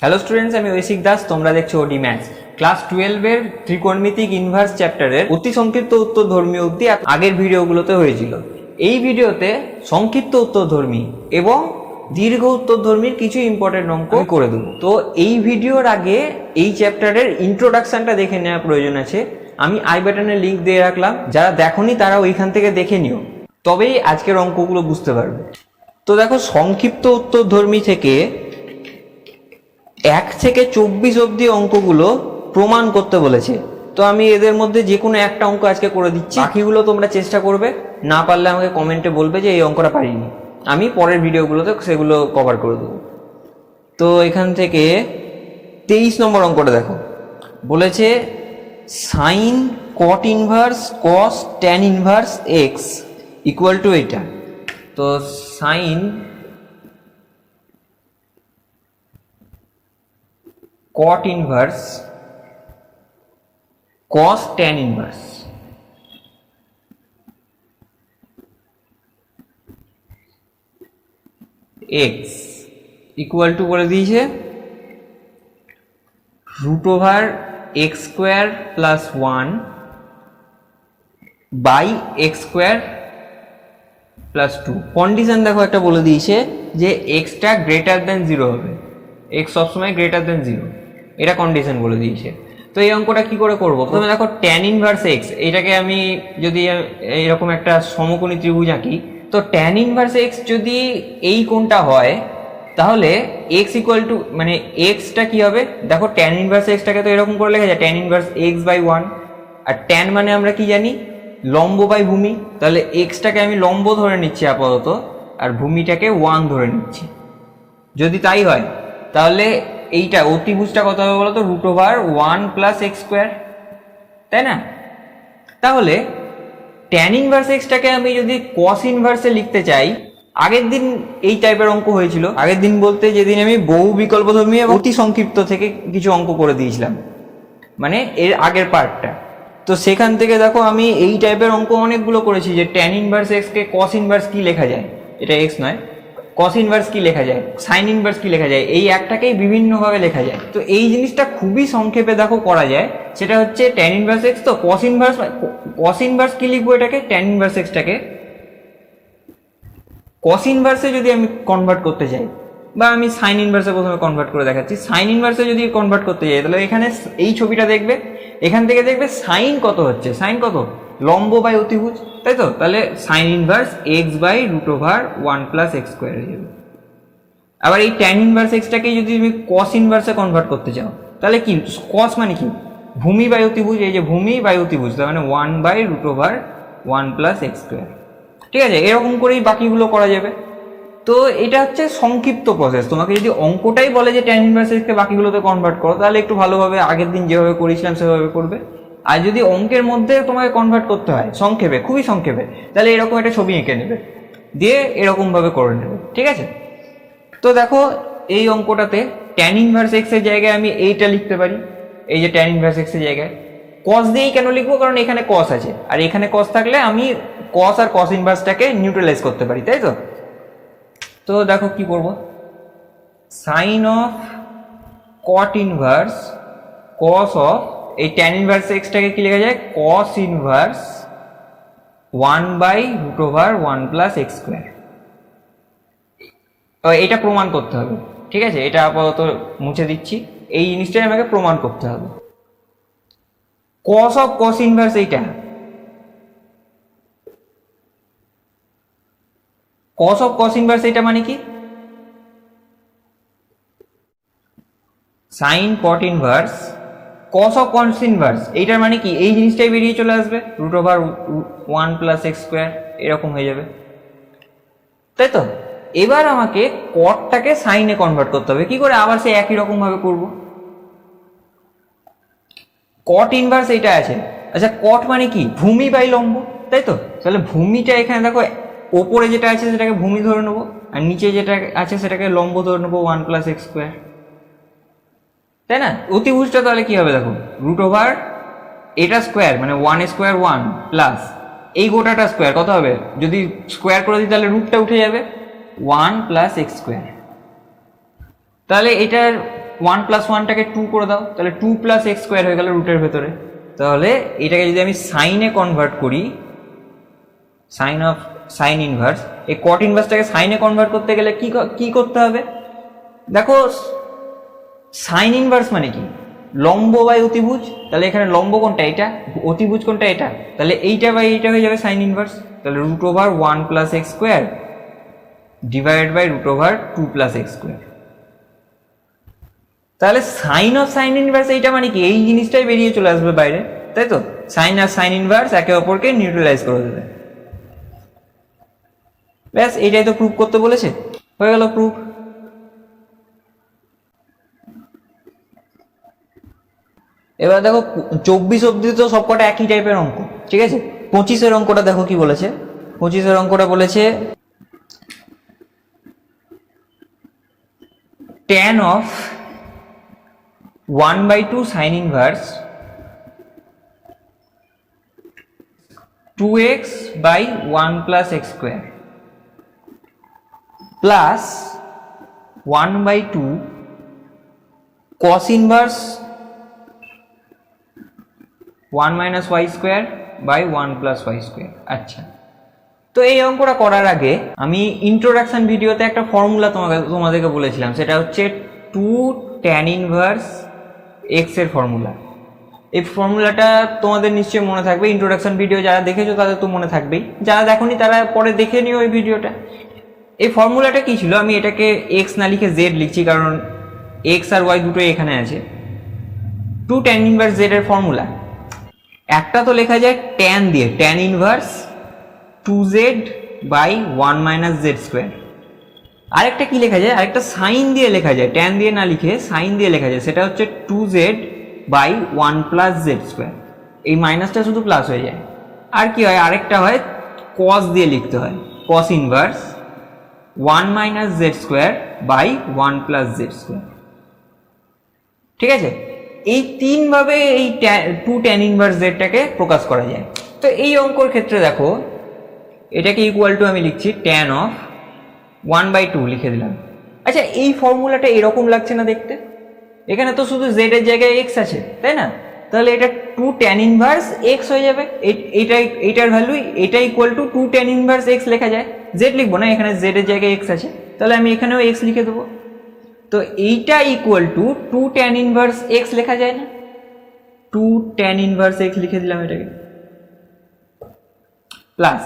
Hello students, আমি ঐশিক দাস। তোমরা দেখছো ওডি ম্যাথস। ক্লাস 12 এর ত্রিকোণমিতিক ইনভার্স চ্যাপ্টারের অতি সংক্ষিপ্ত উত্তরধর্মী অবধি আগের ভিডিওগুলোতে হয়েছিল। এই ভিডিওতে সংক্ষিপ্ত উত্তরধর্মী এবং দীর্ঘ উত্তরধর্মীর কিছু ইম্পর্টেন্ট অঙ্ক করে দেবো। তো এই ভিডিওর আগে এই চ্যাপ্টারের ইন্ট্রোডাকশনটা দেখে নেওয়ার প্রয়োজন আছে। আমি আই বাটনের লিঙ্ক দিয়ে রাখলাম, যারা দেখোনি তারা ওইখান থেকে দেখে নিও, তবেই আজকের অঙ্কগুলো বুঝতে পারবে। তো দেখো, সংক্ষিপ্ত উত্তরধর্মী থেকে 1 থেকে 24 অবধি অঙ্কগুলো প্রমাণ করতে বলেছে। তো আমি এদের মধ্যে যে কোনো একটা অঙ্ক আজকে করে দিচ্ছি, বাকিগুলো তোমরা চেষ্টা করবে, না পারলে আমাকে কমেন্টে বলবে যে এই অঙ্কটা পারিনি। আমি পরের ভিডিওগুলোতে সেগুলো কভার করে দেবো। তো এখান থেকে 23 নম্বর অঙ্কটা দেখো, বলেছে sine cot inverse cos tan inverse x equal to এটা। তো sine cot inverse cos tan inverse x equal to করে দিয়েছে root over x square plus 1 by x square plus 2। Condition দেখো একটা বলে দিয়েছে যে এক্সটা গ্রেটার দেন 0 হবে, এক্স সবসময় গ্রেটার দেন 0, এটা কন্ডিশন বলে দিয়েছে। তো এই অঙ্কটা কি করে করবো? প্রথমে দেখো ট্যান ইনভার্স এক্স, এটাকে আমি যদি এইরকম একটা সমকোণী ত্রিভুজ আঁকি, তো ট্যান ইনভার্স এক্স যদি এই কোণটা হয়, তাহলে এক্স ইকুয়াল টু মানে এক্সটা কি হবে? দেখো ট্যান ইনভার্স এক্সটাকে তো এরকম করে লেখা যায়, ট্যান ইনভার্স এক্স বাই 1। আর ট্যান মানে আমরা কি জানি? লম্ব বাই ভূমি। তাহলে এক্সটাকে আমি লম্ব ধরে নিচ্ছি আপাতত, আর ভূমিটাকে 1 ধরে নিচ্ছি। যদি তাই হয় তাহলে এইটা অতিভুজটা কত হবে বলো তো? Root over 1 plus x square, তাই না? তাহলে ট্যান ইনভার্স এক্সটাকে আমি যদি কস ইনভার্সে লিখতে চাই, আগের দিন এই টাইপের অঙ্ক হয়েছিল। আগের দিন বলতে যেদিন আমি বহু বিকল্পধর্মী এবং অতি সংক্ষিপ্ত থেকে কিছু অঙ্ক করে দিয়েছিলাম, মানে এর আগের পার্টটা। তো সেখান থেকে দেখো আমি এই টাইপের অঙ্ক অনেকগুলো করেছি, যে ট্যান ইনভার্স এক্সকে কস ইনভার্স কি লেখা যায়, এটা এক্স নয়, কস ইনভার্স কি লেখা যায়, সাইন ইনভার্স কি লেখা যায়, এই একটাকেই বিভিন্নভাবে লেখা যায়। তো এই জিনিসটা খুবই সংক্ষেপে দেখো করা যায়। সেটা হচ্ছে ট্যান ইনভার্স এক্স, তো কস ইনভার্স কি লিখবো? এটাকে ট্যান ইনভার্স এক্সটাকে কস ইনভার্সে যদি আমি কনভার্ট করতে চাই, বা আমি সাইন ইনভার্সে প্রথমে কনভার্ট করে দেখাচ্ছি। সাইন ইনভার্সে যদি কনভার্ট করতে যাই, তাহলে এখানে এই ছবিটা দেখবে, এখান থেকে দেখবে সাইন কত হচ্ছে, সাইন কত? লম্ব বাই অতিভুজ, তাই তো? তাহলে sine inverse x by root over 1 plus x square হয়ে যাবে। আবার এই ট্যান ইনভার্স এক্সটাকে যদি তুমি কস ইনভার্সে কনভার্ট করতে চাও, তাহলে কি? কস মানে কি? ভূমি বাই অতিভুজ, এই যে ভূমি বাই অতিভুজ, তার মানে 1 by root over 1 plus x square. ঠিক আছে, এরকম করেই বাকিগুলো করা যাবে। তো এটা হচ্ছে সংক্ষিপ্ত প্রসেস। তোমাকে যদি অঙ্কটাই বলে যে ট্যান ইনভার্স এক্সকে বাকিগুলোতে কনভার্ট করো, তাহলে একটু ভালোভাবে আগের দিন যেভাবে করেছিলাম সেভাবে করবে। আর যদি অঙ্কের মধ্যে তোমাকে কনভার্ট করতে হয় সংক্ষেপে, খুবই সংক্ষেপে, তাহলে এরকম একটা ছবি এঁকে নেবে, দিয়ে এরকমভাবে করে নেবে। ঠিক আছে? তো দেখো এই অঙ্কটাতে ট্যান ইনভার্স এক্স এর জায়গায় আমি এইটা লিখতে পারি, এই যে ট্যান ইনভার্স এক্স এর জায়গায় কস দিয়েই কেন লিখবো? কারণ এখানে কস আছে, আর এখানে কস থাকলে আমি কস আর কস ইনভার্সটাকে নিউট্রালাইজ করতে পারি, তাই তো? তো দেখো কি করব, sine of cot inverse cos of এই ট্যান ইনভার্স এক্সটাকে কি লেখা যায়? Cos inverse 1 by root over 1 plus x square. এটা প্রমাণ করতে হবে। ঠিক আছে, এটা আপাতত মুছে দিচ্ছি, এই জিনিসটাই আমাকে প্রমাণ করতে হবে। কস অফ কস ইনভার্স এইটা, কস অফ কস ইনভার্স এটা মানে কি? Sine cot inverse cos of cos inverse, এইটার মানে কি? এই জিনিসটাই বেরিয়ে চলে আসবে, root over 1 plus x square, এরকম হয়ে যাবে, তাই তো? এবার আমাকে কটটাকে সাইনে কনভার্ট করতে হবে। কি করে? আবার সে একই রকম ভাবে করব। কট ইনভার্স এইটা আছে, আচ্ছা কট মানে কি? ভূমি বাই লম্ব, তাই তো? তাহলে ভূমিটা এখানে দেখো, ওপরে যেটা আছে সেটাকে ভূমি ধরে নেবো, আর নিচে যেটা আছে সেটাকে লম্ব ধরে নেবো, 1 প্লাস এক্স স্কোয়ার, তাই না? অতিভুজটা তাহলে কি হবে? দেখো রুট ওভার এটা স্কোয়ার মানে 1 স্কোয়ার 1 প্লাস এই গোটাটা স্কোয়ার কত হবে? যদি স্কোয়ার করে দিই তাহলে রুটটা উঠে যাবে, 1 প্লাস এক্স স্কোয়ার। তাহলে এটার 1 প্লাস 1টাকে 2 করে দাও, তাহলে 2 প্লাস এক্স স্কোয়ার হয়ে গেল রুটের ভেতরে। তাহলে এটাকে যদি আমি সাইনে কনভার্ট করি, সাইন ইনভার্স, এই কট ইনভার্সটাকে সাইনে কনভার্ট করতে গেলে কি করতে হবে? দেখো সাইন ইনভার্স মানে কি? লম্ব বাই অতিভুজ। তাহলে এখানে লম্ব কোনটা? এটা। অতিভুজ কোনটা? এটা। তাহলে এইটা বাই এইটা হয়ে যাবে সাইন ইনভার্স। তাহলে root over 1 plus x square divided by root over 2 plus x square. তাহলে সাইন অফ সাইন ইনভার্স এইটা মানে কি? এই জিনিসটাই বেরিয়ে চলে আসবে বাইরে, তাই তো? সাইন আর সাইন ইনভার্স একে অপরকে নিউট্রালাইজ করে দেবে। ব্যাস, এইটাই তো প্রুফ করতে বলেছে, হয়ে গেল প্রুফ। এবার দেখো 24 অব্দি তো সবকটা একই টাইপের অঙ্ক, ঠিক আছে? 25-এর অঙ্কটা দেখো কি বলেছে। 25-এর অঙ্কটা বলেছে tan of 1/2 sin inverse 2x by 1 plus x square plus 1/2 cos inverse 1 minus y square by 1 plus y square। আচ্ছা, তো এই অঙ্কটা করার আগে আমি ইন্ট্রোডাকশন ভিডিওতে একটা ফর্মুলা তোমাদেরকে বলেছিলাম, সেটা হচ্ছে 2 tan ইনভার্স x এর ফর্মুলা। এই ফর্মুলাটা তোমাদের নিশ্চয়ই মনে থাকবে, ইন্ট্রোডাকশন ভিডিও যারা দেখেছো তাদের তো মনে থাকবেই, যারা দেখোনি তারা পরে দেখে নিও ওই ভিডিওটা। এই ফর্মুলাটা কি ছিল? আমি এটাকে x না লিখে z লিখছি, কারণ x আর y দুটোই এখানে আছে। 2 tan ইনভার্স z এর ফর্মুলা একটা তো লেখা যায় tan দিয়ে, tan inverse 2z by 1 minus z square. আরেকটা কি লেখা যায়? আরেকটা সাইন দিয়ে লেখা যায়, ট্যান দিয়ে না লিখে সাইন দিয়ে লেখা যায়, সেটা হচ্ছে 2z by 1 plus z square. এই মাইনাসটা শুধু প্লাস হয়ে যায়। আর কি হয়? আরেকটা হয় কস দিয়ে লিখতে হয়, cos inverse 1 minus z square by 1 plus z square. ঠিক আছে? এই তিনভাবে এই 2 ট্যান ইনভার্স জেডটাকে প্রকাশ করা যায়। তো এই অঙ্কর ক্ষেত্রে দেখো, এটাকে ইকুয়াল টু আমি লিখছি tan অফ 1/2 লিখে দিলাম। আচ্ছা, এই ফর্মুলাটা এরকম লাগছে না দেখতে? এখানে তো শুধু z এর জায়গায় x আছে, তাই না? তাহলে এটা 2 tan ইনভার্স x হয়ে যাবে। এইটার ভ্যালু এটা equal two 2 tan inverse x লেখা যায়। z লিখবো না, এখানে z এর জায়গায় x আছে, তাহলে আমি এখানেও x লিখে দেবো। তো এইটা equal two 2 tan inverse x লেখা যায় না? 2 tan ইনভার্স x লিখে দিলাম এটাকে, প্লাস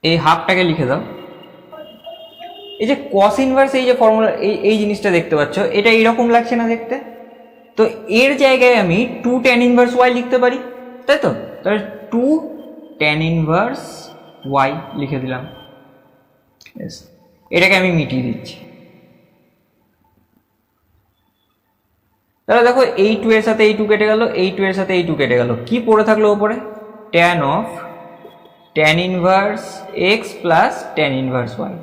এই হাফটাকে লিখে দাও। এই যে কস ইনভার্স, এই যে ফর্মুলা, এই জিনিসটা দেখতে পাচ্ছ, এটা এইরকম লাগছে না দেখতে? তো এর জায়গায় আমি 2 tan ইনভার্স y লিখতে পারি, তাই তো? তাহলে 2 tan ইনভার্স y লিখে দিলাম। এটাকে আমি মিটিয়ে দিচ্ছি। তাহলে দেখো এই 2 এর সাথে এই 2 কেটে গেল, এই 2 এর সাথে এই 2 কেটে গেল, কি পড়ে থাকলো ওপরে? tan of tan inverse x plus tan inverse y।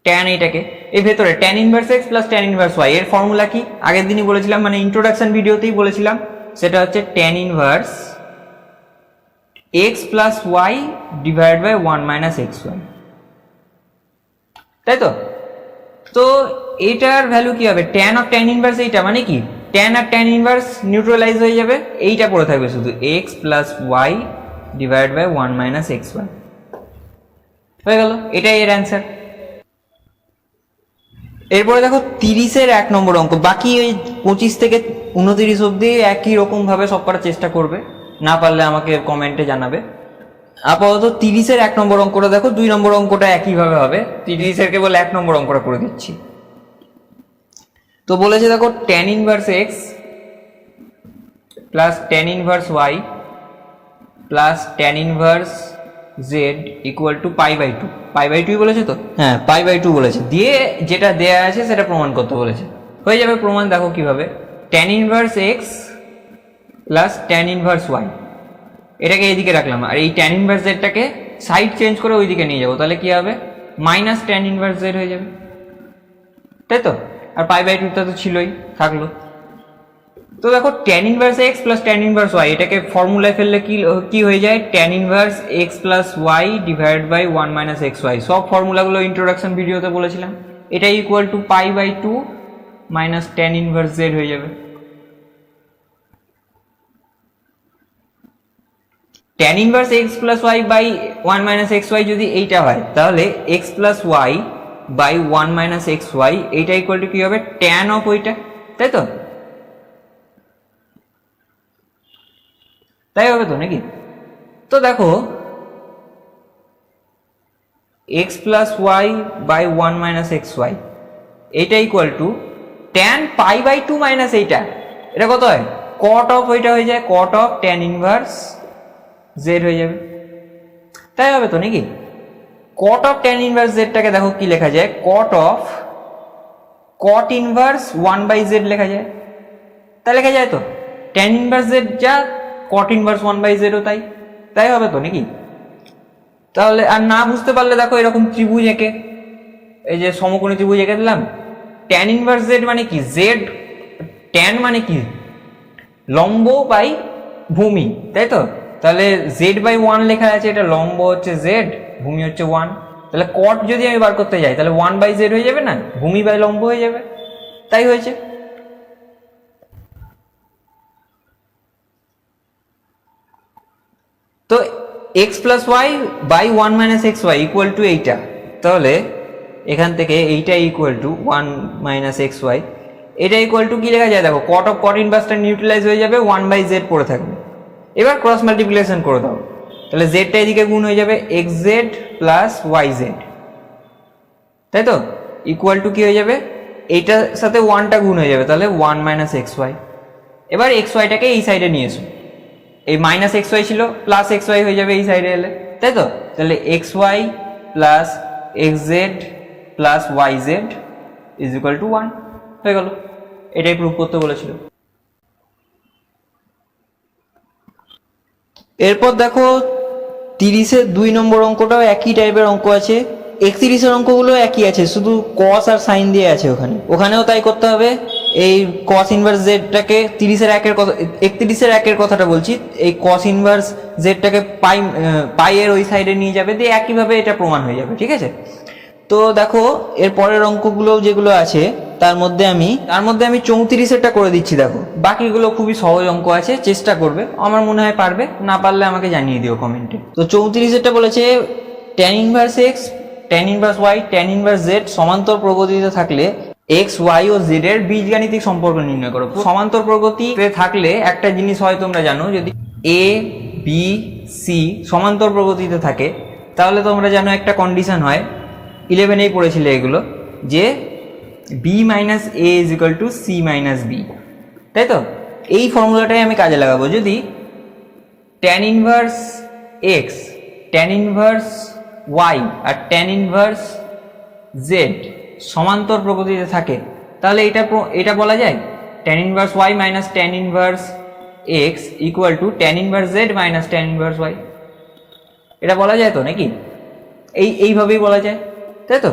tan এটাকে এই ভেতরে tan inverse x plus tan inverse y এর ফর্মুলা কি? আগের দিনই বলেছিলাম, মানে ইন্ট্রোডাকশন ভিডিওতেই বলেছিলাম, সেটা হচ্ছে tan inverse x plus y divide by 1 minus xy, তাই তো? তো এটার ভ্যালু কি হবে? tan অফ tan ইনভার্স, এইটা মানে কি tan আর tan ইনভার্স নিউট্রালাইজ হয়ে যাবে, এইটা পড়ে থাকবে শুধু x plus y divide by 1 minus xy। হয়ে গেল, এটাই এর অ্যান্সার। এরপরে দেখো 30-এর 1 নম্বর অঙ্ক। বাকি ওই 25 থেকে 29 অব্দি একই রকম ভাবে সব করার চেষ্টা করবে, না পারলে আমাকে কমেন্টে জানাবে। আপাতত 30-এর 1 নম্বর অঙ্কটা দেখো, 2 নম্বর অঙ্কটা একইভাবে হবে, 30-এর কেবল 1 নম্বর অঙ্কটা করে দিচ্ছি। তো বলেছে দেখো tan inverse x plus tan inverse y plus tan inverse z equal to π/2। π/2 বলেছে তো? হ্যাঁ, π/2 বলেছে, দিয়ে যেটা দেয়া আছে সেটা প্রমাণ করতে বলেছে। হয়ে যাবে প্রমাণ। দেখো কিভাবে, tan inverse x plus tan inverse y, এটাকে এইদিকে রাখলাম, আর এই tan ইনভার্স জেডটাকে সাইড চেঞ্জ করে ওইদিকে নিয়ে যাবো, তাহলে কি হবে? মাইনাস tan ইনভার্স জেড হয়ে যাবে, তাই তো? আর π/2টা তো ছিলই, থাকলো। তো দেখো tan inverse x plus tan inverse y এটাকে ফর্মুলায় ফেললে কি হয়ে যায়, tan inverse x plus y divided by 1 minus xy। সব ফর্মুলাগুলো ইন্ট্রোডাকশন ভিডিওতে বলেছিলাম। এটা equal to pi by 2 minus tan inverse z হয়ে যাবে। tan inverse x plus y by 1 minus xy যদি এইটা হয়, তাহলে x plus y by 1 minus xy এইটা ইকুয়াল টু কি হবে, tan অফ ওইটা, তাই তো? তাই হবে তো নাকি? তো দেখো x plus y by 1 minus xy এইটা equal to tan pi by 2 minus এইটা, এটা কত হয়, cot অফ ওইটা হয়ে যায়, cot of tan inverse z হয়ে যাবে। তাই হবে তো নাকি? cot of tan inverse z টাকে দেখো কি লেখা যায়, cot of cot inverse 1 by z লেখা যায়। তাই লেখা যায় তো, tan ইনভার্স z যা cot ইনভার্স 1 বাই z ও তাই। তাই হবে তো নাকি? তাহলে আর না বুঝতে পারলে দেখো এরকম ত্রিভুজ এঁকে, এই যে সমকোণী ত্রিভুজ এঁকে দিলাম, tan ইনভার্স z মানে কি, z tan মানে কি, লম্ব বাই ভূমি, তাই তো? তাহলে z বাই 1 লেখা আছে, এটা লম্ব হচ্ছে z, ভূমি হচ্ছে 1, তাহলে cot যদি আমি বার করতে যাই তাহলে 1 বাই z হয়ে যাবে না, ভূমি বাই লম্ব হয়ে যাবে। তাই হয়েছে। তো x plus y by 1 minus x y equal to এইটা, তাহলে এখান থেকে এইটা equal to 1 minus x y, এটা ইকুয়াল টু কি লেখা যায় দেখো, cot অফ cot ইনভার্সটা নিউট্রালাইজ হয়ে যাবে, 1 বাই z পড়ে থাকবে। এবার ক্রস মাল্টিপ্লিকেশন করে দাও, তাহলে জেডটা এদিকে গুণ হয়ে যাবে xz প্লাস yz, তাই তো? ইকুয়াল টু কি হয়ে যাবে, এইটার সাথে 1টা গুণ হয়ে যাবে, তাহলে 1 মাইনাস এক্স ওয়াই। এবার এক্স ওয়াইটাকে এই সাইডে নিয়ে এসো, এই মাইনাস এক্স ওয়াই ছিল প্লাস এক্স ওয়াই হয়ে যাবে এই সাইডে এলে, তাই তো? তাহলে x y plus x z plus y z is equal to 1 হয়ে গেল। এটাই প্রুফ করতে বলেছিল। এরপর দেখো 30-এর 2 নম্বর অঙ্কটাও একই টাইপের অঙ্ক আছে, 31-এর অঙ্কগুলো একই আছে, শুধু কস আর সাইন দিয়ে আছে ওখানেও তাই করতে হবে। এই কস ইনভার্স জেডটাকে 30-এর 1-এর কথা, 31-এর 1-এর কথাটা বলছি, এই কস ইনভার্স জেডটাকে পাই এর ওই সাইডে নিয়ে যাবে, দিয়ে একইভাবে এটা প্রমাণ হয়ে যাবে, ঠিক আছে? তো দেখো এর পরের অঙ্কগুলো যেগুলো আছে তার মধ্যে আমি 34-এরটা করে দিচ্ছি। দেখো বাকিগুলো খুবই সহজ অঙ্ক আছে, চেষ্টা করবে, আমার মনে হয় পারবে, না পারলে আমাকে জানিয়ে দিও কমেন্টে। তো 34-এরটা বলেছে tan inverse x, tan inverse y, tan inverse z সমান্তর প্রগতিতে থাকলে x, y ও z এর বীজগাণিতিক সম্পর্ক নির্ণয় করো। সমান্তর প্রগতিতে থাকলে একটা জিনিস হয় তোমরা জানো, যদি a b c সমান্তর প্রগতিতে থাকে তাহলে তোমরা জানো একটা কন্ডিশন হয়, 11এই পড়েছিলে এগুলো, যে b minus a is equal two c minus b, তাই তো? এই ফর্মুলাটাই আমি কাজে লাগাবো। যদি tan inverse x, tan inverse y আর tan ইনভার্স z সমান্তর প্রগতিতে থাকে, তাহলে এটা বলা যায় tan inverse y minus tan inverse x equal to tan inverse z minus tan inverse y। এটা বলা যায় তো নাকি? এইভাবেই বলা যায়, তাই তো?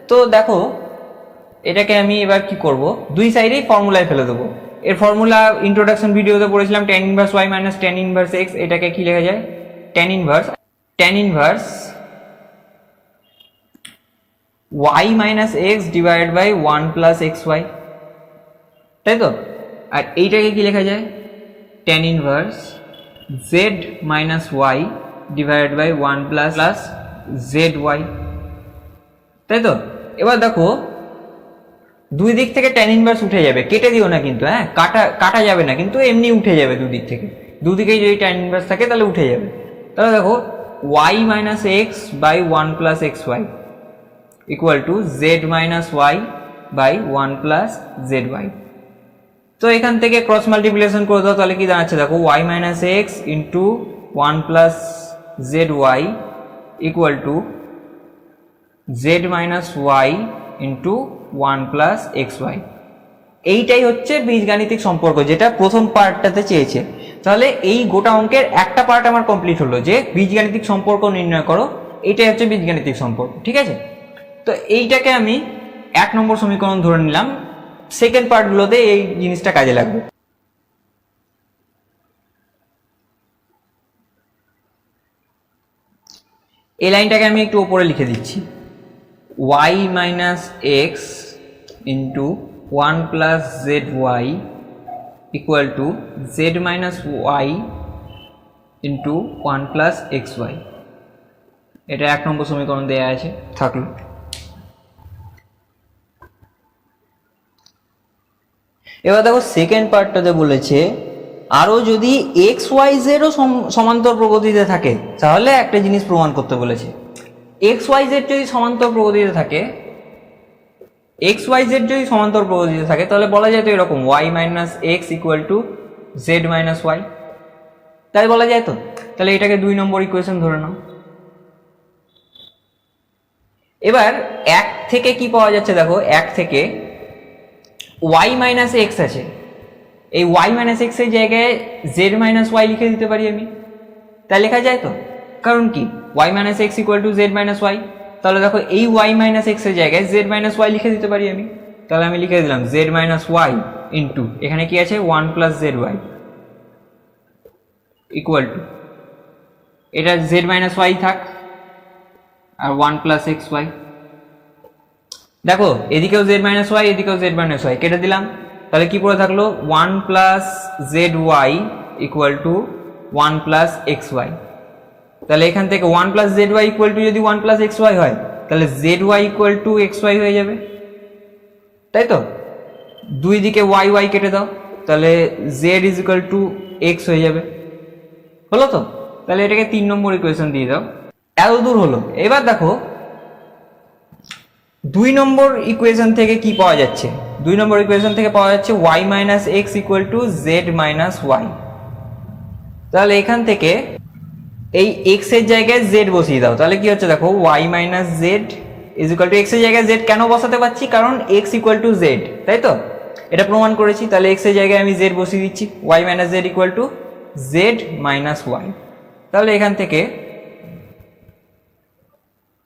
তো দেখো এটাকে আমি এবার কি করব, দুই সাইডেই ফর্মুলায় ফেলে দেবো। এর ফর্মুলা ইন্ট্রোডাকশন ভিডিওতে পড়েছিলাম, tan inverse y minus tan inverse x, এটাকে কি লেখা যায়, tan inverse y minus x divide by 1 plus xy, তাই তো? আর এইটাকে কি লেখা যায়, tan inverse z minus y divide by 1 plus zy, তাই তো? এবার দেখো দুই দিক থেকে tan ইনভার্স উঠে যাবে, কেটে দিও না কিন্তু, হ্যাঁ, কাটা যাবে না কিন্তু, এমনি উঠে যাবে দুদিক থেকে, দুদিকেই যদি tan ইনভার্স থাকে তাহলে উঠে যাবে। তাহলে দেখো y minus x by 1 plus xy equal to z minus y by 1 plus zy। তো এখান থেকে ক্রস মাল্টিপ্লিকেশন করে দাও, তাহলে কি দাঁড়াচ্ছে দেখো, y minus x into 1 plus zy equal to z minus y into 1 plus xy। এইটাই হচ্ছে বীজগাণিতিক সম্পর্ক যেটা প্রথম পার্টটাতে চেয়েছে। তাহলে এই গোটা অঙ্কের একটা পার্ট আমার কমপ্লিট হলো, যে বীজগাণিতিক সম্পর্ক নির্ণয় করো, এইটাই হচ্ছে বীজগাণিতিক সম্পর্ক, ঠিক আছে? তো এইটাকে আমি 1 নম্বর সমীকরণ ধরে নিলাম, সেকেন্ড পার্টগুলোতে এই জিনিসটা কাজে লাগবে। এই লাইনটাকে আমি একটু ওপরে লিখে দিচ্ছি, y minus x into 1 plus z y equal to z minus y into 1 plus x y. এটা 1 নম্বর সমীকরণ দেওয়া আছে, থাকলো। এবার দেখো সেকেন্ড পার্টটাতে বলেছে আরও যদি এক্স ওয়াই জেডও সমান্তর প্রগতিতে থাকে তাহলে একটা জিনিস প্রমাণ করতে বলেছে। এক্স ওয়াই জেড যদি সমান্তর প্রগতিতে থাকে, এক্স ওয়াই জেড যদি সমান্তর প্রগতিতে থাকে তাহলে বলা যায় তো এরকম y minus x equal to z minus y, তাই বলা যায় তো। তাহলে এটাকে 2 নম্বর ইকুয়েশন ধরে নাও। এবার 1 থেকে কি পাওয়া যাচ্ছে দেখো, 1 থেকে y মাইনাস এক্স আছে, এই y মাইনাস এক্স এর জায়গায় z মাইনাস ওয়াই লিখে দিতে পারি আমি, তাই লেখা যায় তো। কারণ কি y minus x equal to z minus y, তাহলে দেখো এই y মাইনাস এক্স এর জায়গায় z মাইনাস ওয়াই লিখে দিতে পারি আমি। তাহলে আমি লিখে দিলাম z মাইনাস ওয়াই ইন্টু এখানে কি আছে 1 plus z y equal to, এটা z মাইনাস ওয়াই থাক আর 1 প্লাস এক্স ওয়াই। দেখো এদিকেও z মাইনাস ওয়াই, এদিকেও z মাইনাস ওয়াই কেটে দিলাম, তাহলে কি পড়ে থাকলো 1 plus z y equal to 1 plus x y. তাহলে এখান থেকে 1 plus z y equal to যদি 1 প্লাস এক্স ওয়াই হয় তাহলে z y equal to x y হয়ে যাবে, তাই তো। দুই দিকে ওয়াই ওয়াই কেটে দাও, তাহলে Z is equal to x হয়ে যাবে, হলো তো। তাহলে এটাকে 3 নম্বর ইকুয়েশন দিয়ে দাও। এত দূর হলো। এবার দেখো 2 নম্বর ইকুয়েশন থেকে কি পাওয়া যাচ্ছে, 2 নম্বর ইকুয়েশন থেকে পাওয়া যাচ্ছে y minus x equal to z minus y. তাহলে এখান থেকে এই x এর জায়গায় z বসিয়ে দাও, তাহলে কি হচ্ছে দেখো y minus Z is equal two x এর জায়গায় z কেন বসাতে পারছি, কারণ x ইকুয়াল টু z, তাই তো, এটা প্রমাণ করেছি। তাহলে x এর জায়গায় আমি z বসিয়ে দিচ্ছি, y minus z equal to z minus y. তাহলে এখান থেকে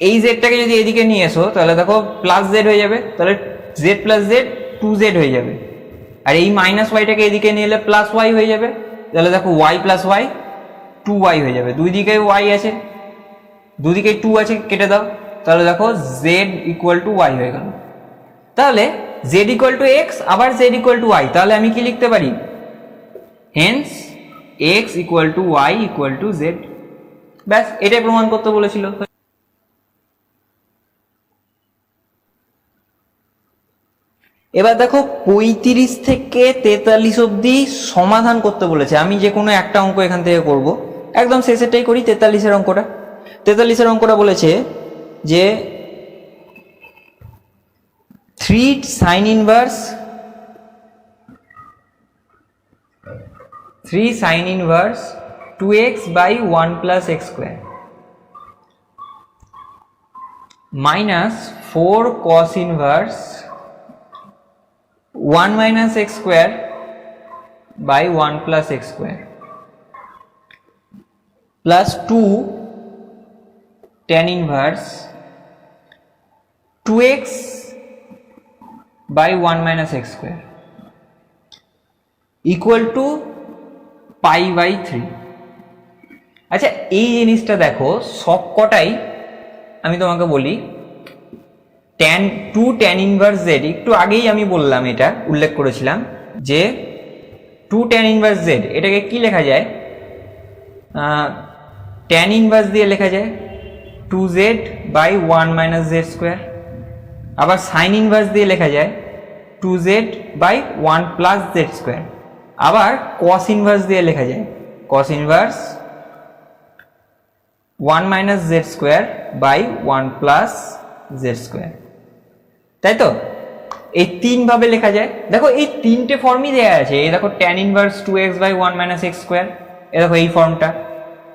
এই জেডটাকে যদি এদিকে নিয়ে এসো তাহলে দেখো প্লাস জেড হয়ে যাবে, তাহলে জেড প্লাস জেড 2z হয়ে যাবে। আর এই মাইনাস ওয়াইটাকে এদিকে নিয়ে এলে প্লাস ওয়াই হয়ে যাবে, তাহলে দেখো ওয়াই প্লাস ওয়াই 2y হয়ে যাবে। দুই দিকে y আছে, দুদিকে 2 আছে, কেটে দাও, তাহলে দেখো z ইকুয়াল টু ওয়াই হয়ে গেল। তাহলে z ইকুয়াল টু এক্স আবার z ইকুয়াল টু ওয়াই, তাহলে আমি কি লিখতে পারি, hence x equal to y equal to z। ব্যাস, এটাই প্রমাণ করতে বলেছিল। এবার দেখো 35 থেকে 43 অবধি সমাধান করতে বলেছে। আমি যে কোনো একটা অঙ্ক এখান থেকে করব, একদম শেষেরটাই করি। 43 অঙ্কটা, 43 অঙ্কটা বলেছে যে 3 sin inverse 2x by 1 plus x square minus 4 cos inverse 1 minus x square by 1 plus x square plus 2 tan inverse 2x by 1 minus x square equal to pi by 3। আচ্ছা, এই জিনিসটা দেখো সবকটাই আমি তোমাকে বলি টু ট্যান ইনভার্স জেড, একটু আগেই আমি বললাম, এটা উল্লেখ করেছিলাম যে 2 tan ইনভার্স জেড এটাকে কি লেখা যায়, ট্যান ইনভার্স দিয়ে লেখা যায় 2z by 1 minus z square. আবার সাইন ইনভার্স দিয়ে লেখা যায় 2z by 1 plus z square. আবার কস ইনভার্স দিয়ে লেখা যায় cos inverse 1 minus z square by 1 plus z square, তাই তো। এই 3 ভাবে লেখা যায়। দেখো এই 3টে ফর্মই দেওয়া আছে। এই দেখো tan inverse 2x by 1 minus x square, এই দেখো এই ফর্মটা।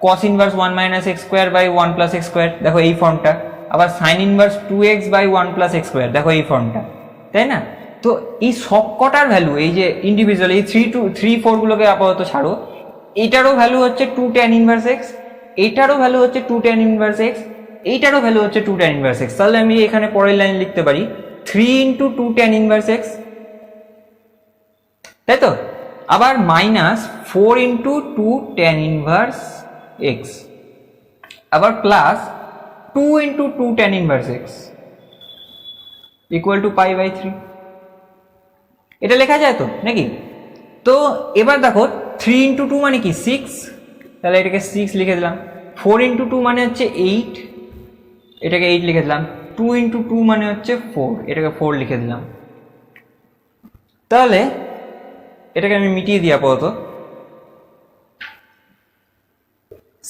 Cos inverse 1 minus x square by 1 plus x square, দেখো এই ফর্মটা। আবার sine inverse 2x by 1 plus x square, দেখো এই ফর্মটা, তাই না। তো এই সব কটার ভ্যালু, এই যে ইন্ডিভিজুয়াল এই 3 4 গুলোকে আপাতত ছাড়ো, এটারও ভ্যালু হচ্ছে 2 tan ইনভার্স x, এটারও ভ্যালু হচ্ছে 2 tan ইনভার্স x, এইটারও ভ্যালু হচ্ছে 2 tan ইনভার্স x। তাহলে আমি এখানে পরের লাইন লিখতে পারি 3 ইন্টু 2 tan ইনভার্স x, তাই তো। আবার minus 4 into 2 tan inverse x, আবার plus 2 into 2 tan inverse x equal to pi by 3। এটা লেখা যায় তো নাকি? তো এবার দেখো 3 into 2 মানে কি 6, তাহলে এটাকে 6 লিখে দিলাম। 4 into 2 মানে হচ্ছে 8, এটাকে 8 লিখে দিলাম। 2 into 2 মানে হচ্ছে 4, এটাকে 4 লিখে দিলাম। তাহলে এটাকে আমি মিটিয়ে দিই আপাতত।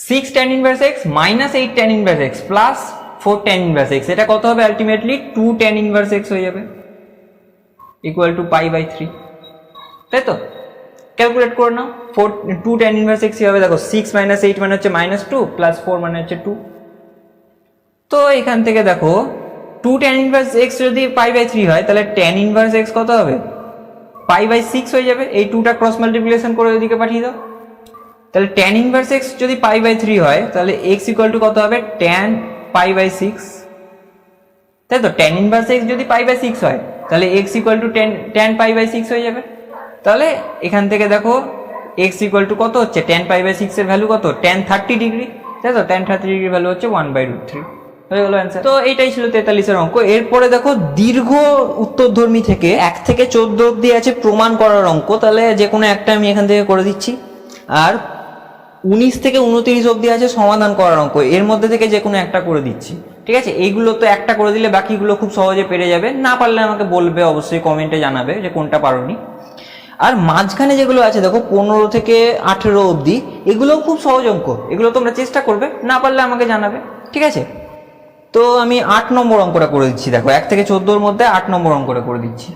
6 tan inverse x minus 8 tan inverse x plus 4 tan inverse x, এটা কত হবে আলটিমেটলি 2 tan inverse x হয়ে যাবে ইকুয়াল টু পাই বাই 3, তাই তো? ক্যালকুলেট করে নাও। 2 tan inverse x হবে, দেখো 6 minus 8 মানে হচ্ছে -2 প্লাস 4 মানে হচ্ছে 2। তো এখান থেকে দেখো 2 tan inverse x যদি পাই বাই 3 হয় তাহলে tan inverse x কত হবে পাই বাই 6 হয়ে যাবে। এই 2টা ক্রস মাল্টিপ্লিকেশন করে ওইদিকে পাঠিয়ে দাও। তাহলে tan inverse x যদি পাই বাই 3 হয় তাহলে x ইকুয়াল টু কত হবে tan পাই বাই 6, তাই তো? tan inverse x যদি পাই বাই 6 হয় তাহলে x equal to tan pi by 6 হয়ে যাবে। তাহলে এখান থেকে দেখো x ইকুয়াল টু কত হচ্ছে tan পাই বাই 6 এর ভ্যালু কত tan 30 ডিগ্রি, তাই তো? tan 30 ডিগ্রি ভ্যালু হচ্ছে 1/√3 হয়ে গেল অ্যান্সার। তো এইটাই ছিল 43 এর অঙ্ক। এরপরে দেখো দীর্ঘ উত্তরধর্মী থেকে 1 থেকে 14 অবধি আছে প্রমাণ করার অঙ্ক, তাহলে যে কোনো একটা আমি এখান থেকে করে দিচ্ছি। আর 19 থেকে 29 অবধি আছে সমাধান করার অঙ্ক, এর মধ্যে থেকে যে কোনো একটা করে দিচ্ছি, ঠিক আছে? এইগুলো তো একটা করে দিলে বাকিগুলো খুব সহজে পেরে যাবে। না পারলে আমাকে বলবে, অবশ্যই কমেন্টে জানাবে যে কোনটা পারোনি। আর মাঝখানে যেগুলো আছে দেখো 15 থেকে 18 অবধি, এগুলোও খুব সহজ অঙ্ক, এগুলো তোমরা চেষ্টা করবে, না পারলে আমাকে জানাবে, ঠিক আছে? তো আমি 8 নম্বর অঙ্কটা করে দিচ্ছি। দেখো 1 থেকে 14 এর মধ্যে 8 নম্বর অঙ্কটা করে দিচ্ছি।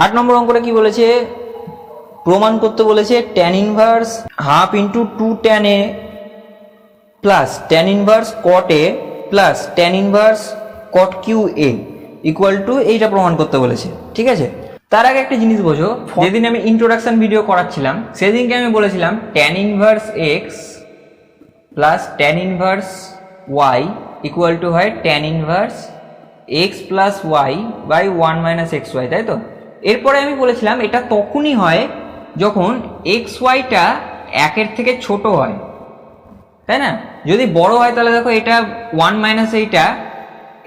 আট নম্বর অঙ্কটা কি বলেছে? প্রমাণ করতে বলেছে tan inverse half into 2 tan a plus tan inverse cot a plus tan inverse cot q a equal to, এইটা প্রমাণ করতে বলেছে, ঠিক আছে? তার আগে একটা জিনিস বোঝো, যেদিন আমি ইন্ট্রোডাকশন ভিডিও করাচ্ছিলাম সেদিনকে আমি বলেছিলাম tan inverse x plus tan inverse y equal to হয় tan inverse x plus y by 1 minus x y, তাই তো? এরপরে আমি বলেছিলাম এটা তখনই হয় যখন এক্স ওয়াইটা 1 থেকে ছোট হয়, তাই না? যদি বড় হয় তাহলে দেখো এটা 1 মাইনাস এইটা,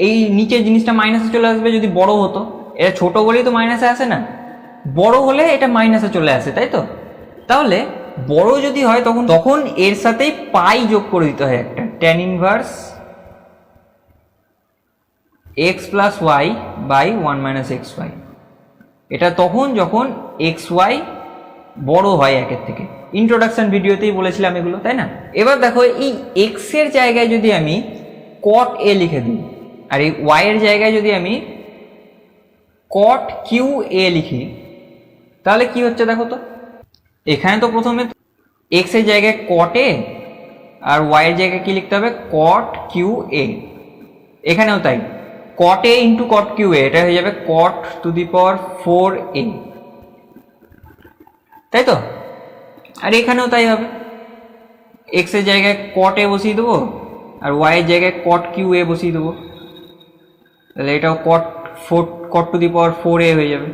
এই নিচের জিনিসটা মাইনাসে চলে আসবে যদি বড় হতো। এটা ছোট বলেই তো মাইনাসে আসে না, বড় হলে এটা মাইনাসে চলে আসে, তাই তো? তাহলে বড় যদি হয় তখন এর সাথেই পাই যোগ করে দিতে হয় একটা, tan inverse x plus y by 1 minus x y. এটা তখন যখন এক্স ওয়াই বড় হয় 1 থেকে। ইন্ট্রোডাকশন ভিডিওতেই বলেছিলাম এগুলো, তাই না? এবার দেখো এই এক্স এর জায়গায় যদি আমি cot a লিখে দিই আর এই ওয়াই এর জায়গায় যদি আমি cot কিউ a লিখি তাহলে কি হচ্ছে দেখো তো। এখানে তো প্রথমে এক্স এর জায়গায় cot a আর ওয়াই এর জায়গায় কি লিখতে হবে cot কিউ a, এখানেও তাই cot a into cot q a, এটা হয়ে যাবে cot to the power 4a, তাই তো? আর এখানেও তাই হবে, এক্স এর জায়গায় cot a বসিয়ে দেবো আর ওয়াই এর জায়গায় cot কিউ a বসিয়ে দেবো, তাহলে এটাও cot to the power 4a হয়ে যাবে।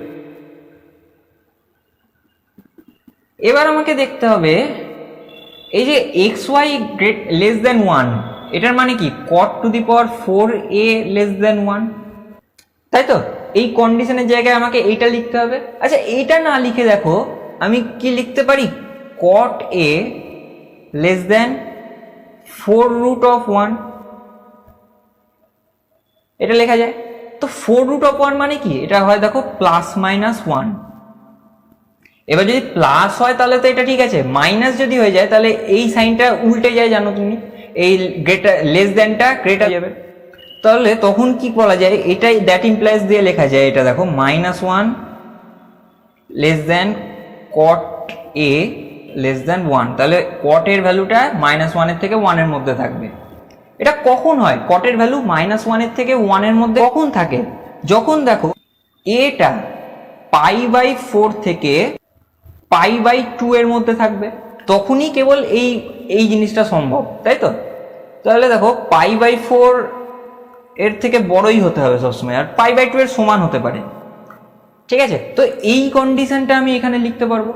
এবার আমাকে দেখতে হবে এই যে এক্স ওয়াই লেস দেন 1, এটার মানে কি cot to the power 4a less than 1, তাই তো? এই কন্ডিশনের জায়গায় আমাকে এইটা লিখতে হবে। আচ্ছা এইটা না লিখে দেখো আমি কি লিখতে পারি cot a লেস দেন 4√1, এটা লেখা যায় তো। 4√1 মানে কি, এটা হয় দেখো প্লাস মাইনাস 1। এবার যদি প্লাস হয় তাহলে তো এটা ঠিক আছে, মাইনাস যদি হয়ে যায় তাহলে এই সাইনটা উল্টে যায়, জানো তুমি, এই গ্রেটার লেস দেনটা গ্রেটার যাবে। তাহলে তখন কি বলা যায়, এটাই দ্যাট ইমপ্লাইজ দিয়ে লেখা যায়। এটা দেখো -1 less than cot a less than 1, তাহলে cot এর ভ্যালুটা -1 এর থেকে 1 এর মধ্যে থাকবে। এটা কখন হয় cot এর ভ্যালু -1 এর থেকে 1 এর মধ্যে কখন থাকে? যখন দেখো এটা π/4 থেকে π/2 এর মধ্যে থাকবে, তখনই কেবল এই জিনিসটা সম্ভব, তাই তো? তাহলে দেখো π/4 এর থেকে বড়ই হতে হবে সবসময়, আর π/2 এর সমান হতে পারে। ঠিক আছে, তো এই কন্ডিশনটা আমি এখানে লিখতে পারবো,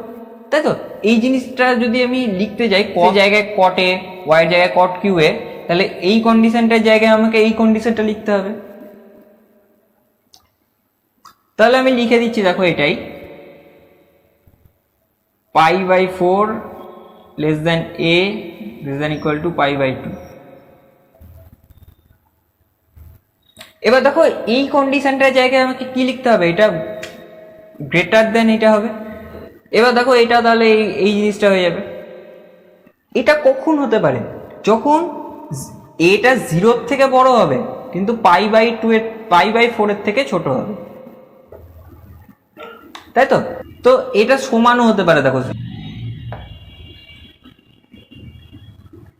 তাই তো? এই জিনিসটা যদি আমি লিখতে যাই জায়গায় cot a, y এর জায়গায় cot q a, তাহলে এই কন্ডিশনটার জায়গায় আমাকে এই কন্ডিশনটা লিখতে হবে। তাহলে আমি লিখে দিচ্ছি, দেখো এটাই π/4 less than a less than equal to π/2। এবার দেখো এই কন্ডিশনটার জায়গায় আমাকে কি লিখতে হবে, এটা গ্রেটার দেন এটা হবে। এবার দেখো এটা তাহলে এই জিনিসটা হয়ে যাবে। এটা কখন হতে পারে, যখন এটা 0 থেকে বড় হবে কিন্তু π/2 এর π/4 এর থেকে ছোট হবে, তাই তো? তো এটা সমানও হতে পারে, দেখো।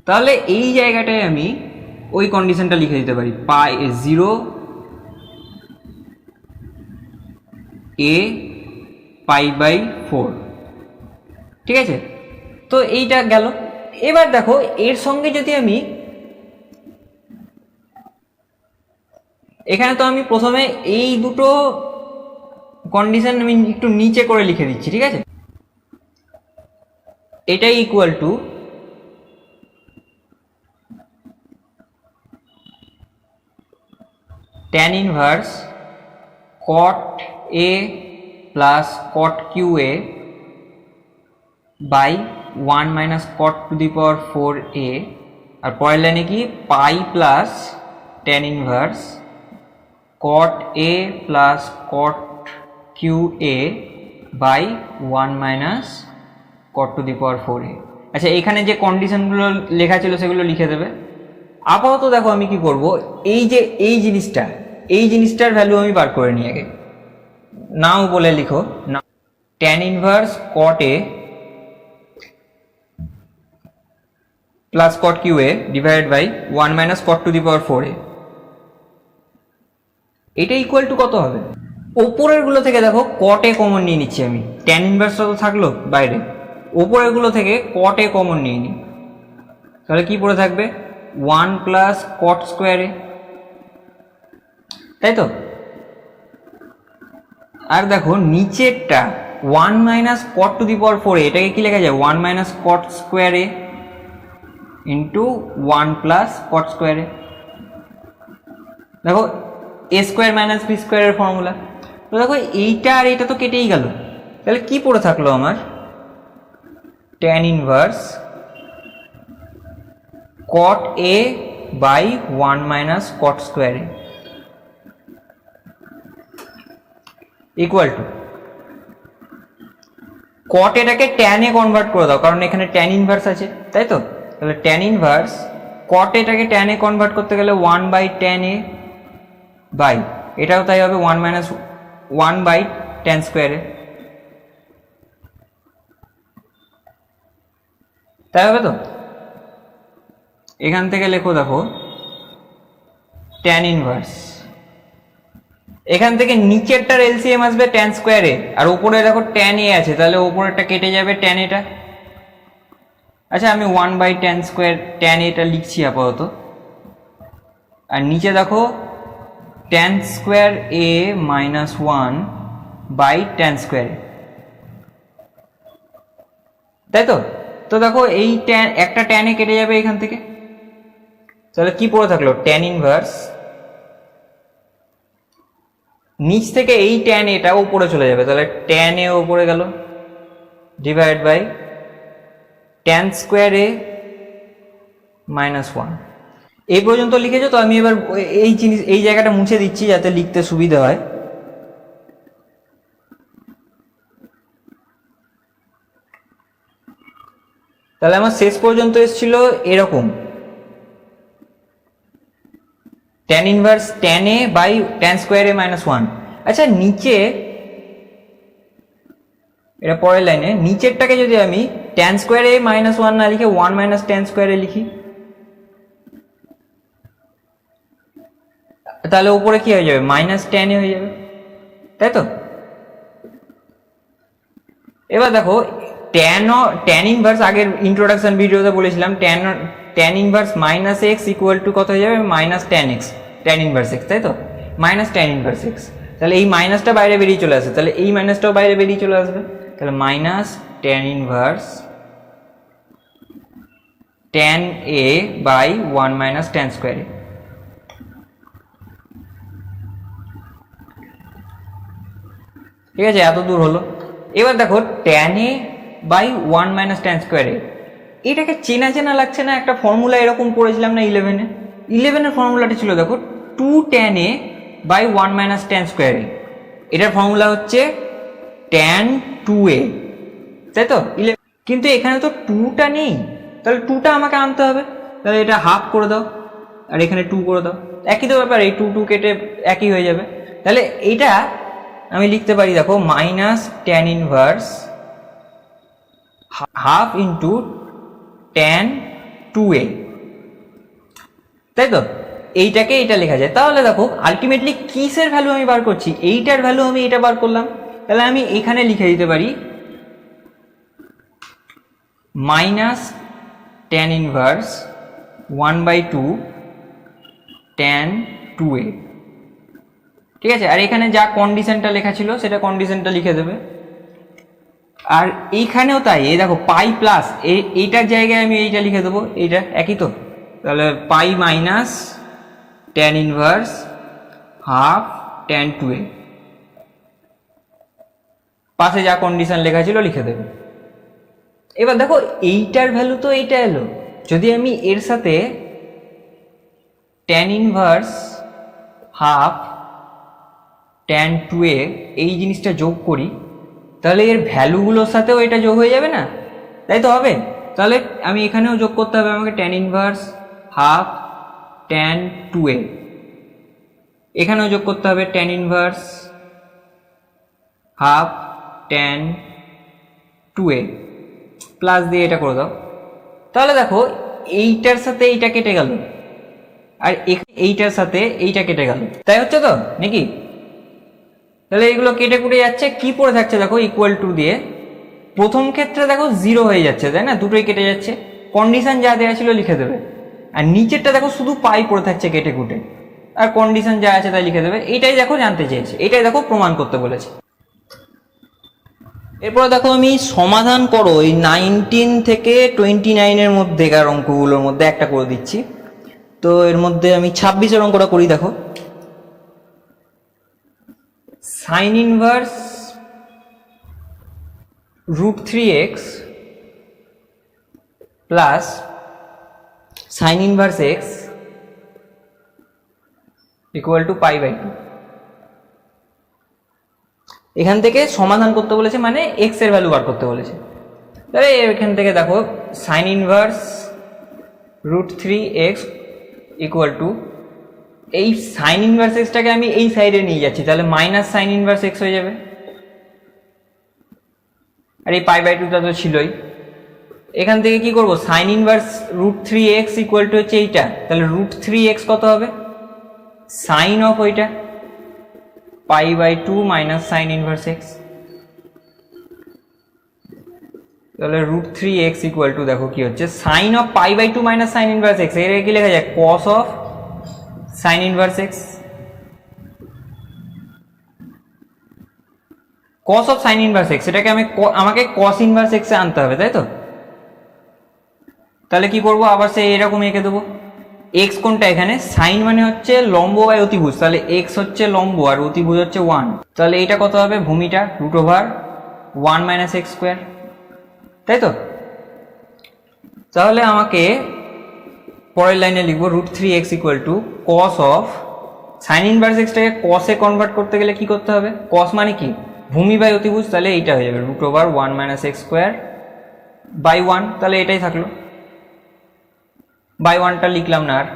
তাহলে এই জায়গাটায় আমি ওই কন্ডিশনটা লিখে দিতে পারি, 0 a π/4। ঠিক আছে, তো এইটা গেল। এবার দেখো এর সঙ্গে যদি আমি এখানে, তো আমি প্রথমে এই দুটো কন্ডিশন আমি একটু নিচে করে লিখে দিচ্ছি। ঠিক আছে, এটাই equal to tan inverse cot a plus cot qa by 1 minus cot to the power 4a, আর পরের লাইনে কি পাই plus tan inverse cot a plus cot qa by 1 minus cot to the power 4a। আচ্ছা, এখানে যে কন্ডিশনগুলো লেখা ছিল সেগুলো লিখে দেবে। আপাতত দেখো আমি কি করব, এই যে এই জিনিসটার ভ্যালু আমি বার করে নিই আগে। নাও বলে লিখো, না tan inverse cot a plus cot qa divided by 1 minus cot to the power 4a, এটা ইকুয়াল টু কত হবে? ওপরের গুলো থেকে দেখো cot a কমন নিয়ে নিচ্ছি আমি, tan ইনভার্সটা তো থাকলো বাইরে, ওপরের গুলো থেকে cot a কমন নিয়ে নিই। তাহলে কি পড়ে থাকবে, 1 প্লাস cot স্কোয়ার a, তাই তো? আর দেখো নিচেরটা 1 minus cot to the power 4a, এটাকে কি লেখা যায়, 1 minus cot square a into 1 plus cot square a। দেখো a স্কোয়ার মাইনাস বি স্কোয়ারের ফর্মুলা। তো দেখো এইটা আর এইটা তো কেটেই গেল, তাহলে কি পড়ে থাকলো আমার, tan inverse cot a by 1 minus cot square a equal to cot এটাকে tan এ কনভার্ট করে দাও, কারণ এখানে tan ইনভার্স আছে, তাই তো? তাহলে tan ইনভার্স cot এটাকে tan এ কনভার্ট করতে গেলে 1 বাই tan a বাই, এটাও তাই হবে 1 minus 1 by tan square a, তাই হবে তো? এখান থেকে লেখো, দেখো tan ইনভার্স, এখান থেকে নিচেরটার এলসিএম আসবে tan স্কোয়ার a, আর উপরে দেখো tan a আছে, তাহলে উপরেরটা কেটে যাবে tan এটা। আচ্ছা, আমি 1 বাই tan স্কোয়ার tan এটা লিখছি আপাতত, আর নিচে দেখো tan square a minus 1 by tan square a, তাই তো? তো দেখো এই একটা tan এ কেটে যাবে এখান থেকে, তাহলে কি পড়ে থাকলো, tan ইনভার্স নিচ থেকে এই tan এটা উপরে চলে যাবে, তাহলে tan a উপরে গেল divide by tan square a minus 1। এই পর্যন্ত লিখেছো তো? আমি এবার এই জায়গাটা মুছে দিচ্ছি যাতে লিখতে সুবিধা হয়। তাহলে আমার শেষ পর্যন্ত এসেছিল এরকম, tan inverse tan a by tan square a minus 1। আচ্ছা, নিচে এটা পরের লাইনে, নিচেরটাকে যদি আমি tan স্কোয়ার a মাইনাস 1 না লিখে 1 মাইনাস tan স্কোয়ার a লিখি, তাহলে উপরে কি হয়ে যাবে, মাইনাস tan a হয়ে যাবে, তাই তো? এবার দেখো tan ইনভার্স, আগের ইন্ট্রোডাকশন ভিডিওতে বলেছিলাম tan inverse minus x equal two কত হয়ে যাবে, minus tan x। Tan inverse x, তাই তো, মাইনাস ট্যান ইনভার্স এক্স। তাহলে এই মাইনাসটা বাইরে বেরিয়ে চলে আসে, তাহলে এই মাইনাসটাও বাইরে বেরিয়ে চলে আসবে। তাহলে minus tan inverse tan A by 1 minus tan square A. ঠিক আছে, এত দূর হলো। এবার দেখো tan A by 1 minus tan square A, এটাকে চেনা চেনা লাগছে না? একটা ফর্মুলা এরকম পড়েছিলাম না 11-এ? 11-এর ফর্মুলাটা ছিল দেখো 2 tan A by 1 minus tan square A. এটার ফর্মুলা হচ্ছে ট্যান 2a, তাই তো? কিন্তু এখানে তো 2টা নেই, তাহলে 2টা আমাকে আনতে হবে। তাহলে এটা হাফ করে দাও আর এখানে 2 করে দাও, একই তো ব্যাপার, এই 2 কেটে একই হয়ে যাবে। তাহলে এইটা আমি লিখতে পারি দেখো minus tan inverse half into tan 2a, তাই তো? এইটাকে এইটা লেখা যায়। তাহলে দেখো আলটিমেটলি কিসের ভ্যালু আমি বার করছি? এইটার ভ্যালু আমি এটা বার করলাম। তাহলে আমি এখানে লিখে দিতে পারি minus tan inverse 1/2 tan 2a। ঠিক আছে, আর এখানে যা কন্ডিশনটা লেখা ছিল সেটা কন্ডিশনটা লিখে দেবে। আর এইখানেও তাই, এই দেখো পাই প্লাস এইটার জায়গায় আমি এইটা লিখে দেবো, এইটা একই তো। তাহলে pi minus tan inverse half tan 2a, পাশে যা কন্ডিশন লেখা ছিল লিখে দেবে। এবার দেখো এইটার ভ্যালু তো এইটা এলো, যদি আমি এর সাথে tan inverse half tan 2a এই জিনিসটা যোগ করি, তাহলে এর ভ্যালুগুলোর সাথেও এটা যোগ হয়ে যাবে না? তাই তো হবে। তাহলে আমি এখানেও যোগ করতে হবে আমাকে tan inverse half tan 2a, এখানেও যোগ করতে হবে tan inverse half tan 2a, plus দিয়ে এটা করে দাও। তাহলে দেখো এইটার সাথে এইটা কেটে গেল আর এইটার সাথে এইটা কেটে গেল, তাই হচ্ছে তো নাকি? তাহলে এগুলো কেটে কুটে যাচ্ছে, কি পড়ে থাকছে দেখো ইকুয়াল টু দিয়ে। প্রথম ক্ষেত্রে দেখো 0 হয়ে যাচ্ছে, তাই না? দুটোই কেটে যাচ্ছে, কন্ডিশন যা দেওয়া ছিল লিখে দেবে। আর নিচেরটা দেখো শুধু পাই পড়ে থাকছে কেটে কুটে, আর কন্ডিশন যা আছে তাই লিখে দেবে। এইটাই দেখো জানতে চেয়েছে, এইটাই দেখো প্রমাণ করতে বলেছে। এরপরে দেখো আমি সমাধান করো এই 19 থেকে 29-এর মধ্যেকার অঙ্কগুলোর মধ্যে একটা করে দিচ্ছি। তো এর মধ্যে আমি 26-এর অঙ্কটা করি। দেখো sine inverse √3x plus sine inverse x equal to π/2। এখান থেকে সমাধান করতে বলেছে, মানে x এর ভ্যালু বার করতে বলেছে। তাহলে এখান থেকে দেখো sine inverse √3x equal two, এই সাইন ইনভার্স এক্সটাকে আমি এই সাইডে নিয়ে যাচ্ছি, তাহলে মাইনাস সাইন ইনভার্স এক্স হয়ে যাবে। আর এই π/2টা তো ছিলই। এখান থেকে কি করব, sign inverse √3x equal two হচ্ছে এইটা, তাহলে √3x কত হবে? সাইন অফ ওইটা π/2 মাইনাস সাইন ইনভার্স এক্স। তাহলে √3x ইকুয়াল টু দেখো কি হচ্ছে, sine of π/2 minus sine inverse X. এর কি লেখা যায়? Cos of sine inverse X. Cos of sine inverse X, এটাকে আমাকে কস ইনভার্স এক্সে আনতে হবে, তাই তো? তাহলে কি করব, আবার সে এরকম এঁকে দেবো। এক্স কোনটা এখানে? সাইন মানে হচ্ছে লম্ব বাই অতিভুজ, তাহলে এক্স হচ্ছে লম্ব আর অতিভুজ হচ্ছে 1। তাহলে এইটা কত হবে? ভূমিটা √1 মাইনাস এক্স স্কোয়ার, তাই তো? তাহলে আমাকে পরের লাইনে লিখবো √3x equal to cos of sine inverse এক্সটাকে কসে কনভার্ট করতে গেলে কি করতে হবে? কস মানে কি? ভূমি বাই অতিভুজ, তাহলে এইটা হয়ে যাবে √1 মাইনাস এক্স স্কোয়ার বাই 1। তাহলে এটাই থাকলো, বাই 1টা লিখলাম না আর।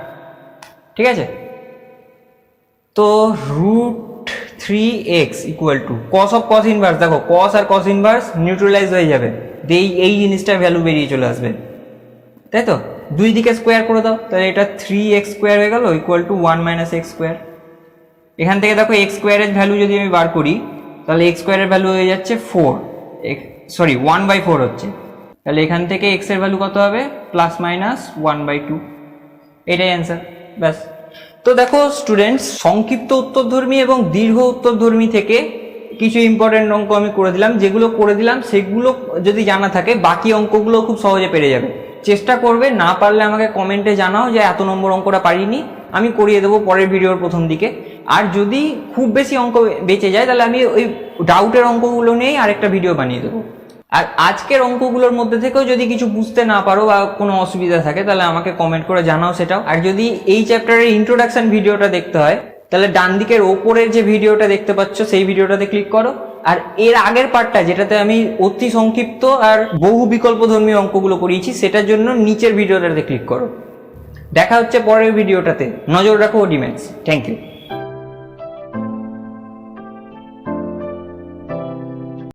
ঠিক আছে, তো √3x equal to cos of cos inverse, দেখো কস আর কস ইনভার্স নিউট্রালাইজ হয়ে যাবে, এই জিনিসটার ভ্যালু বেরিয়ে চলে আসবে, তাই তো? দুই দিকে স্কোয়ার করে দাও, তাহলে এটা 3x স্কোয়ার হয়ে গেল equal to 1 minus x square. এখান থেকে দেখো এক্স স্কোয়ারের ভ্যালু যদি আমি বার করি, তাহলে এক্স স্কোয়ারের ভ্যালু হয়ে যাচ্ছে 1/4 হচ্ছে। তাহলে এখান থেকে এক্স এর ভ্যালু কত হবে? +- 1/2। এটাই অ্যান্সার, ব্যাস। তো দেখো স্টুডেন্টস, সংক্ষিপ্ত উত্তরধর্মী এবং দীর্ঘ উত্তরধর্মী থেকে কিছু ইম্পর্টেন্ট অঙ্ক আমি করে দিলাম। যেগুলো করে দিলাম সেগুলো যদি জানা থাকে বাকি অঙ্কগুলো খুব সহজে পেরে যাবে। চেষ্টা করবে, না পারলে আমাকে কমেন্টে জানাও যে এত নম্বর অঙ্কটা পারিনি, আমি করিয়ে দেবো পরের ভিডিওর প্রথম দিকে। আর যদি খুব বেশি অঙ্ক বেঁচে যায় তাহলে আমি ওই ডাউটের অঙ্কগুলো নিয়েই আরেকটা ভিডিও বানিয়ে দেবো। আর আজকের অঙ্কগুলোর মধ্যে থেকেও যদি কিছু বুঝতে না পারো বা কোনো অসুবিধা থাকে তাহলে আমাকে কমেন্ট করে জানাও সেটাও। আর যদি এই চ্যাপ্টারের ইন্ট্রোডাকশন ভিডিওটা দেখতে হয় তাহলে ডান দিকের ওপরের যে ভিডিওটা দেখতে পাচ্ছ সেই ভিডিওটাতে ক্লিক করো। আর এর আগের পার্টটা যেটাতে আমি অতি সংক্ষিপ্ত আর বহু বিকল্পধর্মী অঙ্কগুলো করিয়েছি সেটার জন্য নিচের ভিডিওটাতে ক্লিক করো। দেখা হচ্ছে পরের ভিডিওটাতে। নজর রাখো OD Maths। Thank you.